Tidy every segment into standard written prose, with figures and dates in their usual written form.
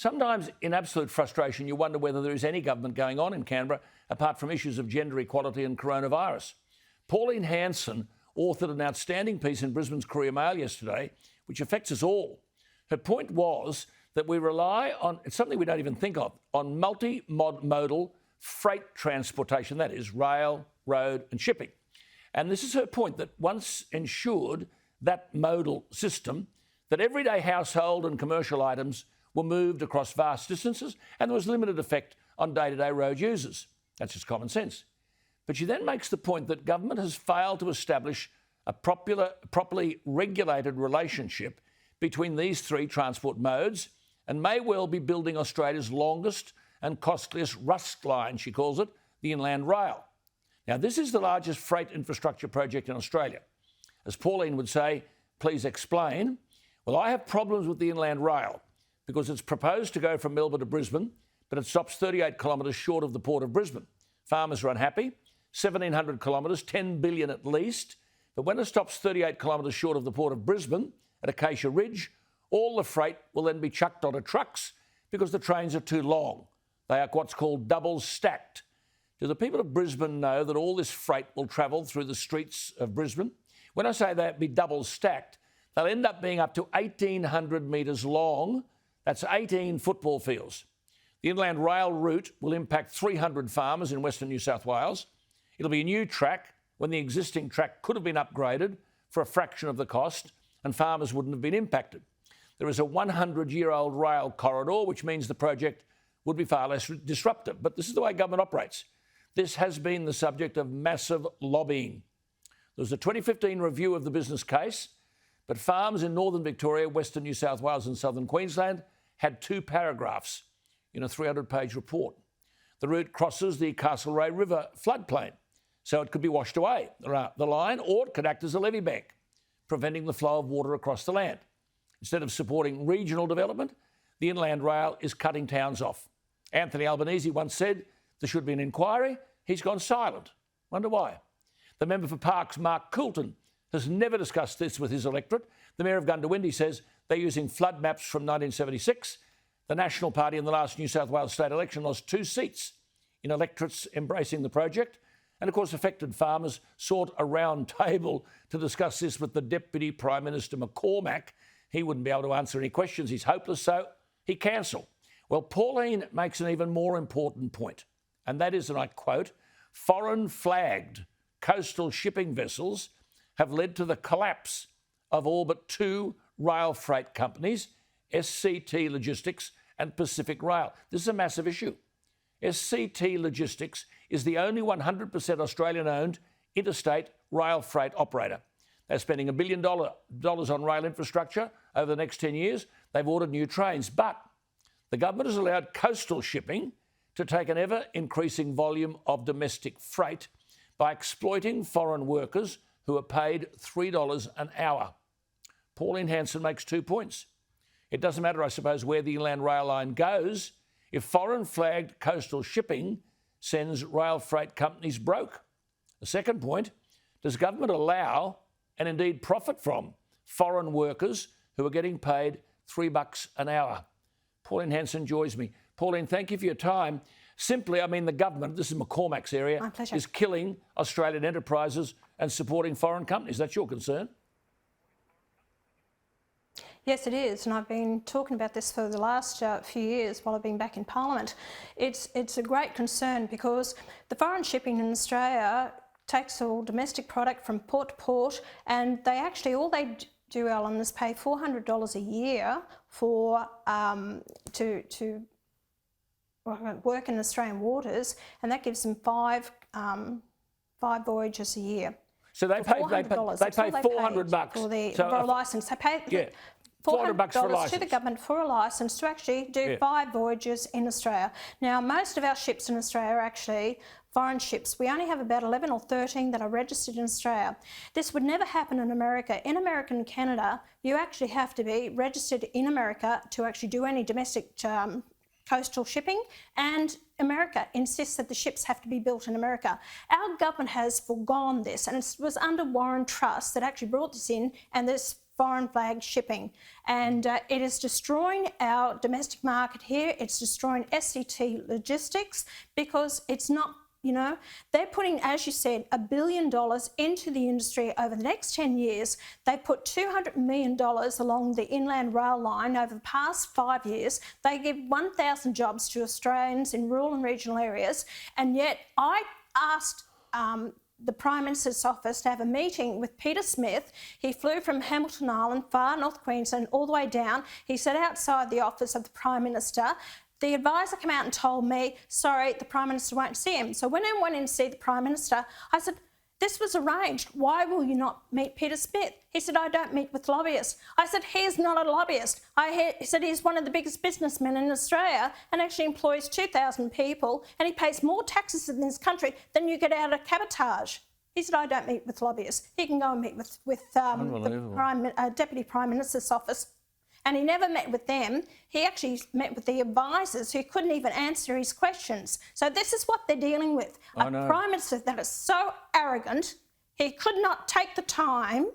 Sometimes, in absolute frustration, you wonder whether there is any government going on in Canberra apart from issues of gender equality and coronavirus. Pauline Hanson authored an outstanding piece in Brisbane's Courier Mail yesterday, which affects us all. Her point was that we rely on, it's something we don't even think of, on multi-modal freight transportation, that is rail, road and shipping. And this is her point, that once ensured that modal system, that everyday household and commercial items were moved across vast distances and there was limited effect on day-to-day road users. That's just common sense. But she then makes the point that government has failed to establish a properly regulated relationship between these three transport modes and may well be building Australia's longest and costliest rust line, she calls it, the Inland Rail. Now, this is the largest freight infrastructure project in Australia. As Pauline would say, please explain. Well, I have problems with the Inland Rail because it's proposed to go from Melbourne to Brisbane, but it stops 38 kilometres short of the Port of Brisbane. Farmers are unhappy. 1,700 kilometres, 10 billion at least. But when it stops 38 kilometres short of the Port of Brisbane at Acacia Ridge, all the freight will then be chucked onto trucks because the trains are too long. They are what's called double stacked. Do the people of Brisbane know that all this freight will travel through the streets of Brisbane? When I say they'll be double stacked, they'll end up being up to 1,800 metres long. That's 18 football fields. The Inland Rail route will impact 300 farmers in Western New South Wales. It'll be a new track when the existing track could have been upgraded for a fraction of the cost and farmers wouldn't have been impacted. There is a 100-year-old rail corridor, which means the project would be far less disruptive. But this is the way government operates. This has been the subject of massive lobbying. There was a 2015 review of the business case, but farms in northern Victoria, Western New South Wales and southern Queensland had 2 paragraphs in a 300-page report. The route crosses the Castlereagh River floodplain, so it could be washed away, the line, or it could act as a levee bank, preventing the flow of water across the land. Instead of supporting regional development, the Inland Rail is cutting towns off. Anthony Albanese once said there should be an inquiry. He's gone silent. Wonder why? The member for Parkes, Mark Coulton, has never discussed this with his electorate. The Mayor of Gundawindi says they're using flood maps from 1976. The National Party in the last New South Wales state election lost 2 seats in electorates embracing the project. And of course, affected farmers sought a round table to discuss this with the Deputy Prime Minister McCormack. He wouldn't be able to answer any questions. He's hopeless, so he cancelled. Well, Pauline makes an even more important point, and that is, and I quote, foreign flagged coastal shipping vessels have led to the collapse of all but 2 rail freight companies, SCT Logistics and Pacific Rail. This is a massive issue. SCT Logistics is the only 100% Australian-owned interstate rail freight operator. They're spending $1 billion on rail infrastructure over the next 10 years. They've ordered new trains, but the government has allowed coastal shipping to take an ever-increasing volume of domestic freight by exploiting foreign workers who are paid $3 an hour. Pauline Hanson makes 2 points. It doesn't matter, I suppose, where the Inland Rail line goes if foreign-flagged coastal shipping sends rail freight companies broke. The second point, does government allow and indeed profit from foreign workers who are getting paid $3 an hour? Pauline Hanson joins me. Pauline, thank you for your time. Simply, I mean, the government, this is McCormack's area, is killing Australian enterprises and supporting foreign companies. That's your concern? Yes, it is, and I've been talking about this for the last few years while I've been back in Parliament. It's a great concern because the foreign shipping in Australia takes all domestic product from port to port, and they actually, all they do, Alan, is pay $400 a year for to work in Australian waters, and that gives them five voyages a year. So they pay $400 for a licence. They pay $400 for a licence to the government for a licence to actually do 5 voyages in Australia. Now, most of our ships in Australia are actually foreign ships. We only have about 11 or 13 that are registered in Australia. This would never happen in America. In America and Canada, you actually have to be registered in America to actually do any domestic coastal shipping, and America insists that the ships have to be built in America. Our government has forgone this, and it was under Warren Truss that actually brought this in, and this foreign flag shipping. And it is destroying our domestic market here. It's destroying SCT logistics because it's not, you know, they're putting, as you said, $1 billion into the industry over the next 10 years. They put $200 million along the inland rail line over the past 5 years. They give 1,000 jobs to Australians in rural and regional areas. And yet I asked the Prime Minister's office to have a meeting with Peter Smith. He flew from Hamilton Island, far North Queensland, all the way down. He sat outside the office of the Prime Minister. The advisor came out and told me, sorry, the Prime Minister won't see him. So when I went in to see the Prime Minister, I said, this was arranged. Why will you not meet Peter Smith? He said, I don't meet with lobbyists. I said, he's not a lobbyist. He said he's one of the biggest businessmen in Australia and actually employs 2,000 people, and he pays more taxes in this country than you get out of cabotage. He said, I don't meet with lobbyists. He can go and meet with the Deputy Prime Minister's office. And he never met with them. He actually met with the advisors who couldn't even answer his questions. So this is what they're dealing with. A Prime Minister that is so arrogant, he could not take the time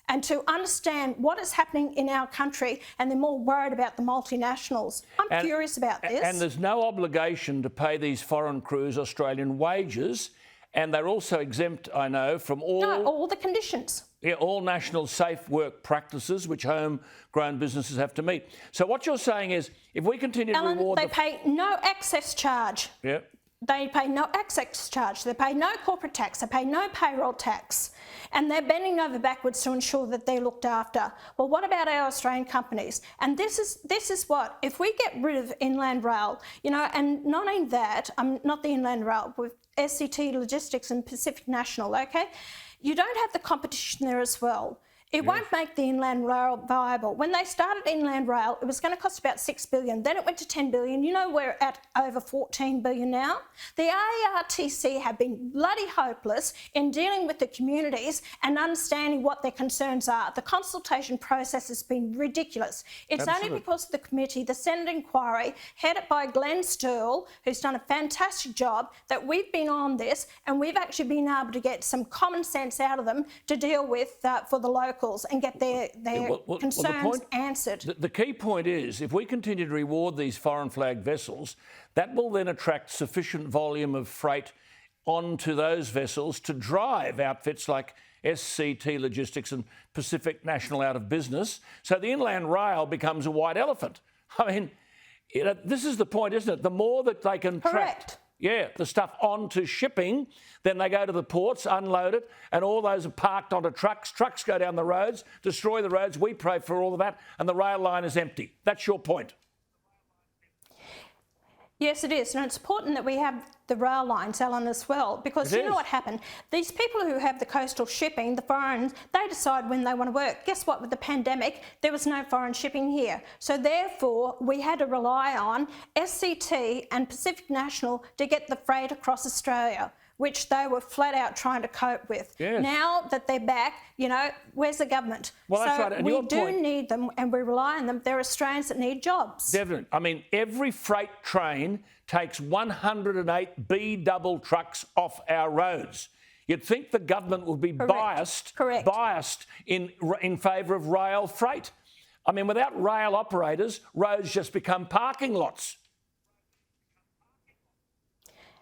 and to understand what is happening in our country, and they're more worried about the multinationals. I'm curious about this. And there's no obligation to pay these foreign crews Australian wages, and they're also exempt, I know, from all the conditions. Yeah, all national safe work practices which homegrown businesses have to meet. So what you're saying is, if we continue to reward... they pay no access charge. Yeah. They pay no access charge. They pay no corporate tax. They pay no payroll tax. And they're bending over backwards to ensure that they're looked after. Well, what about our Australian companies? And this is what, if we get rid of inland rail, you know, and not only that, not the inland rail, with SCT Logistics and Pacific National, okay? You don't have the competition there as well. It won't make the inland rail viable. When they started inland rail, it was going to cost about $6 billion. Then it went to $10 billion. You know, we're at over $14 billion now. The ARTC have been bloody hopeless in dealing with the communities and understanding what their concerns are. The consultation process has been ridiculous. It's only because of the committee, the Senate inquiry, headed by Glenn Stirl, who's done a fantastic job, that we've been on this, and we've actually been able to get some common sense out of them to deal with for the locals and get their concerns answered. The key point is, if we continue to reward these foreign flag vessels, that will then attract sufficient volume of freight onto those vessels to drive outfits like SCT Logistics and Pacific National out of business. So the inland rail becomes a white elephant. I mean, this is the point, isn't it? The more that they can track the stuff onto shipping, then they go to the ports, unload it, and all those are parked onto trucks. Trucks go down the roads, destroy the roads. We pay for all of that, and the rail line is empty. That's your point. Yes, it is. And it's important that we have the rail lines, Alan, as well, because you know what happened? These people who have the coastal shipping, the foreigners, they decide when they want to work. Guess what? With the pandemic, there was no foreign shipping here. So therefore, we had to rely on SCT and Pacific National to get the freight across Australia, which they were flat out trying to cope with. Yes. Now that they're back, you know, where's the government? Well, that's right. And we do need them, and we rely on them. They're Australians that need jobs. Definitely. I mean, every freight train takes 108 B-double trucks off our roads. You'd think the government would be biased in favour of rail freight. I mean, without rail operators, roads just become parking lots.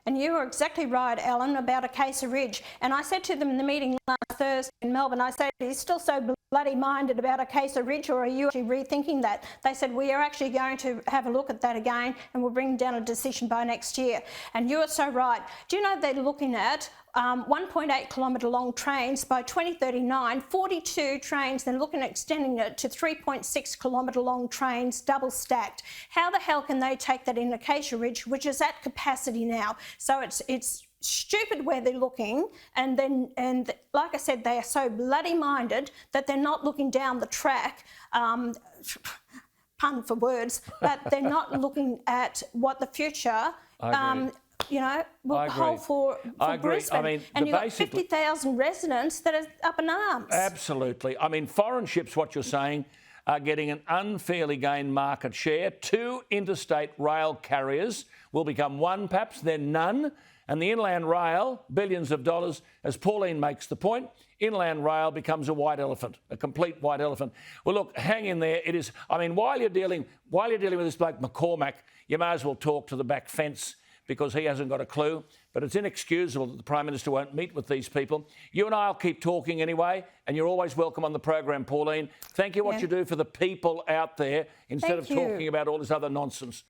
And you were exactly right, Alan, about Acacia Ridge. And I said to them in the meeting last Thursday in Melbourne, I said, are you still so bloody minded about Acacia Ridge, or are you actually rethinking that? They said, we are actually going to have a look at that again, and we'll bring down a decision by next year. And you are so right. Do you know they're looking at 1.8 kilometre long trains by 2039, 42 trains, then looking at extending it to 3.6 kilometre long trains, double stacked. How the hell can they take that in Acacia Ridge, which is at capacity now? So it's stupid where they're looking, and like I said, they are so bloody minded that they're not looking down the track, pun for words, but they're not looking at what the future you know, will hold for Brisbane. I mean, and you've got 50,000 residents that are up in arms. Absolutely. I mean, foreign ships, what you're saying, are getting an unfairly gained market share. 2 interstate rail carriers will become one, perhaps, then none. And the inland rail, billions of dollars, as Pauline makes the point, inland rail becomes a white elephant, a complete white elephant. Well, look, hang in there. It is. I mean, while you're dealing with this bloke McCormack, you may as well talk to the back fence because he hasn't got a clue. But it's inexcusable that the Prime Minister won't meet with these people. You and I will keep talking anyway, and you're always welcome on the program, Pauline. Thank you what you do for the people out there instead of talking about all this other nonsense.